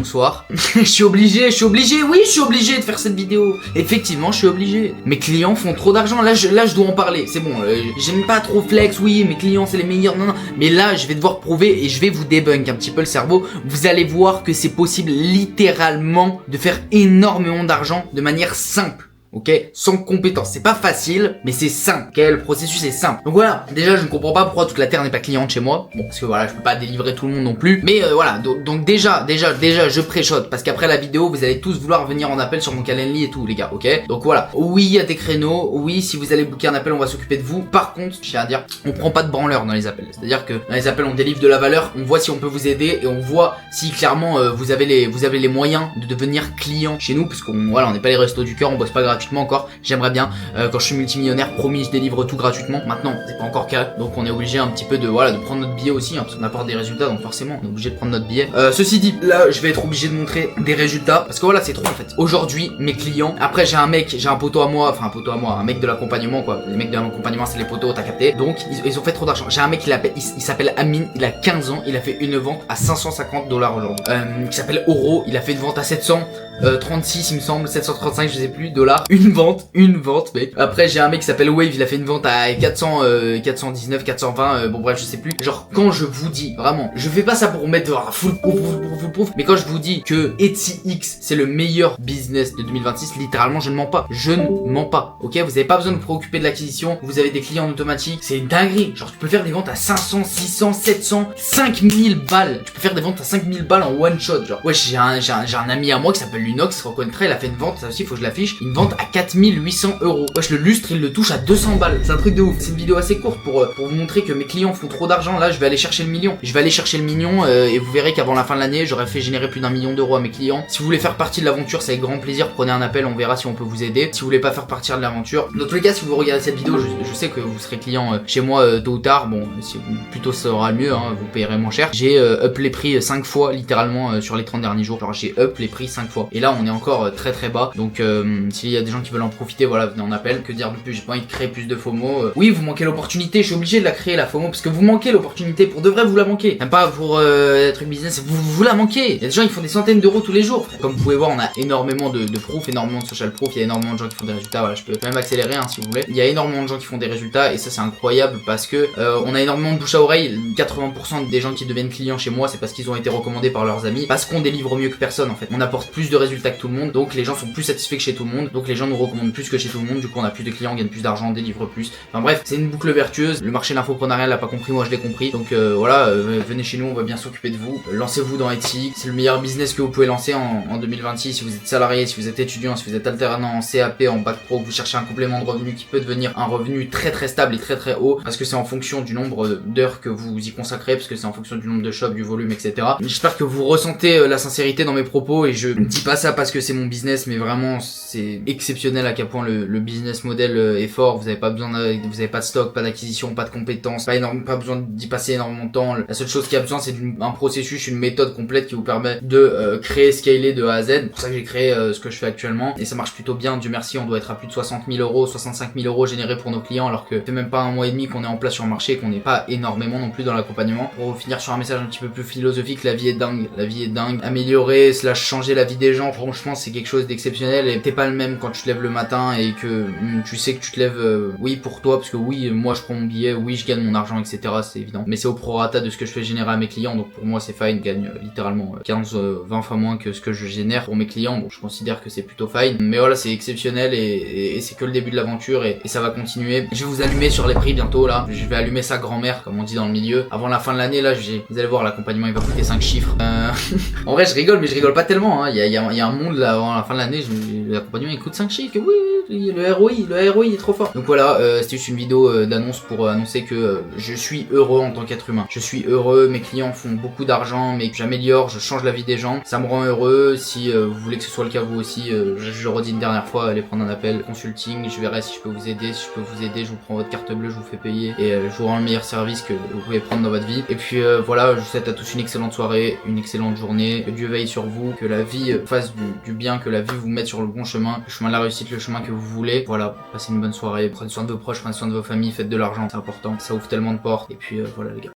bonsoir. Je suis obligé, oui, je suis obligé de faire cette vidéo. Effectivement, je suis obligé. Mes clients font trop d'argent, là je dois en parler. C'est bon, j'aime pas trop flex, oui, mes clients c'est les meilleurs, non. Mais là, je vais devoir prouver et je vais vous débunk un petit peu le cerveau. Vous allez voir que c'est possible littéralement de faire énormément d'argent de manière simple. Ok, sans compétence, c'est pas facile, mais c'est simple, ok, le processus est simple. Donc voilà, déjà je ne comprends pas pourquoi toute la terre n'est pas cliente chez moi. Bon, parce que voilà, je peux pas délivrer tout le monde non plus. Mais voilà, donc déjà, je pré-shot. Parce qu'après la vidéo, vous allez tous vouloir venir en appel sur mon Calendly et tout, les gars, ok. Donc voilà, oui, il y a des créneaux, oui, si vous allez booker un appel, on va s'occuper de vous. Par contre, je tiens à dire, on prend pas de branleur dans les appels. C'est-à-dire que dans les appels, on délivre de la valeur, on voit si on peut vous aider et on voit si clairement vous avez les moyens de devenir client chez nous. Parce qu'on voilà, on n'est pas les restos du cœur, on bosse pas gratuitement encore. J'aimerais bien, quand je suis multimillionnaire, promis, je délivre tout gratuitement. Maintenant, c'est pas encore carré, donc on est obligé un petit peu de prendre notre billet aussi, hein, parce qu'on apporte des résultats, donc forcément, on est obligé de prendre notre billet. Ceci dit, là, je vais être obligé de montrer des résultats, parce que voilà, c'est trop en fait. Aujourd'hui, mes clients, après j'ai un poteau à moi, un mec de l'accompagnement quoi. Les mecs de l'accompagnement, c'est les poteaux, t'as capté. Donc ils ont fait trop d'argent. J'ai un mec il s'appelle Amine, il a 15 ans, il a fait une vente à 550 $ aujourd'hui. Il s'appelle Oro, il a fait une vente à 736 il me semble, 735 je sais plus dollars. Une vente mec. Après j'ai un mec qui s'appelle Wave, il a fait une vente à 419, 420, bon bref je sais plus. Genre quand je vous dis vraiment, je fais pas ça pour mettre full proof, mais quand je vous dis que Etsy X c'est le meilleur business de 2026, littéralement je ne mens pas. Je ne mens pas, ok. Vous avez pas besoin de vous préoccuper de l'acquisition, vous avez des clients en automatique, c'est une dinguerie. Genre tu peux faire des ventes à 500, 600, 700, 5000 balles. Tu peux faire des ventes à 5000 balles en one shot. Genre ouais, j'ai un ami à moi qui s'appelle Lunox, il se reconnaîtrait, il a fait une vente, ça aussi faut que je l'affiche, une vente à 4800 €. Wesh, le lustre il le touche à 200 balles. C'est un truc de ouf. C'est une vidéo assez courte pour vous montrer que mes clients font trop d'argent. Là je vais aller chercher le million. Et vous verrez qu'avant la fin de l'année j'aurai fait générer plus d'1 million € à mes clients. Si vous voulez faire partie de l'aventure, c'est avec grand plaisir, prenez un appel, on verra si on peut vous aider. Si vous voulez pas faire partie de l'aventure, dans tous les cas si vous regardez cette vidéo, je sais que vous serez client chez moi tôt ou tard. Bon, plutôt ça sera mieux, hein, vous payerez moins cher. J'ai up les prix 5 fois littéralement sur les 30 derniers jours. Genre j'ai up les prix 5 fois. Et là on est encore très bas. Donc s'il y a des gens qui veulent en profiter, voilà, venez en appel. Que dire de plus, j'ai pas envie de créer plus de FOMO. Oui, vous manquez l'opportunité, je suis obligé de la créer la FOMO parce que vous manquez l'opportunité, pour de vrai vous la manquez. Même pas pour truc business, vous la manquez. Il y a des gens qui font des centaines d'euros tous les jours. Comme vous pouvez voir, on a énormément de proof, énormément de social proof, il y a énormément de gens qui font des résultats. Voilà, je peux même accélérer hein, si vous voulez. Il y a énormément de gens qui font des résultats et ça c'est incroyable parce que on a énormément de bouche à oreille. 80% des gens qui deviennent clients chez moi, c'est parce qu'ils ont été recommandés par leurs amis, parce qu'on délivre mieux que personne en fait. On apporte plus de résultats que tout le monde, donc les gens sont plus satisfaits que chez tout le monde, donc les gens nous recommandent plus que chez tout le monde, du coup on a plus de clients, on gagne plus d'argent, on délivre plus. Enfin bref, c'est une boucle vertueuse. Le marché de l'infoprenariat l'a pas compris, moi je l'ai compris. Donc voilà, venez chez nous, on va bien s'occuper de vous. Lancez-vous dans Etsy, c'est le meilleur business que vous pouvez lancer en 2026. Si vous êtes salarié, si vous êtes étudiant, si vous êtes alternant en CAP, en bac pro, que vous cherchez un complément de revenu qui peut devenir un revenu très stable et très haut, parce que c'est en fonction du nombre d'heures que vous y consacrez, parce que c'est en fonction du nombre de shops, du volume, etc. J'espère que vous ressentez la sincérité dans mes propos et je ne dis pas ça parce que c'est mon business, mais vraiment c'est exceptionnel à quel point le business model est fort. Vous avez pas de stock, pas d'acquisition, pas de compétences, pas besoin d'y passer énormément de temps. La seule chose qu'il y a besoin c'est d'un processus, une méthode complète qui vous permet de créer, scaler de A à Z. C'est pour ça que j'ai créé ce que je fais actuellement et ça marche plutôt bien. Dieu merci, on doit être à plus de 60 000 €, 65 000 € générés pour nos clients, alors que ça fait même pas un mois et demi qu'on est en place sur le marché et qu'on n'est pas énormément non plus dans l'accompagnement. Pour finir sur un message un petit peu plus philosophique, la vie est dingue, améliorer / changer la vie des gens, franchement c'est quelque chose d'exceptionnel et t'es pas le même quand tu te lèves le matin et que tu sais que tu te lèves oui pour toi, parce que oui moi je prends mon billet, oui je gagne mon argent etc, c'est évident, mais c'est au prorata de ce que je fais générer à mes clients, donc pour moi c'est fine. Je gagne littéralement 15-20 fois moins que ce que je génère pour mes clients, donc je considère que c'est plutôt fine, mais voilà c'est exceptionnel et c'est que le début de l'aventure et ça va continuer. Je vais vous allumer sur les prix bientôt là, je vais allumer sa grand-mère comme on dit dans le milieu avant la fin de l'année. Là vous allez voir, l'accompagnement il va coûter 5 chiffres. En vrai je rigole, mais je rigole pas tellement hein. Il y a un monde là avant la fin de l'année, l'accompagnement il coûte 5 chiffres, oui, le ROI est trop fort. Donc voilà, c'était juste une vidéo d'annonce pour annoncer que je suis heureux en tant qu'être humain. Je suis heureux, mes clients font beaucoup d'argent, mais j'améliore, je change la vie des gens. Ça me rend heureux. Si vous voulez que ce soit le cas vous aussi, je le redis une dernière fois, allez prendre un appel, consulting, je verrai si je peux vous aider. Si je peux vous aider, je vous prends votre carte bleue, je vous fais payer et je vous rends le meilleur service que vous pouvez prendre dans votre vie. Et puis voilà, je vous souhaite à tous une excellente soirée, une excellente journée. Que Dieu veille sur vous, que la vie fasse du bien, que la vie vous mette sur le bon chemin, le chemin de la réussite, le chemin que vous voulez. Voilà, passez une bonne soirée, prenez soin de vos proches, prenez soin de vos familles, faites de l'argent, c'est important, ça ouvre tellement de portes. Et puis voilà les gars.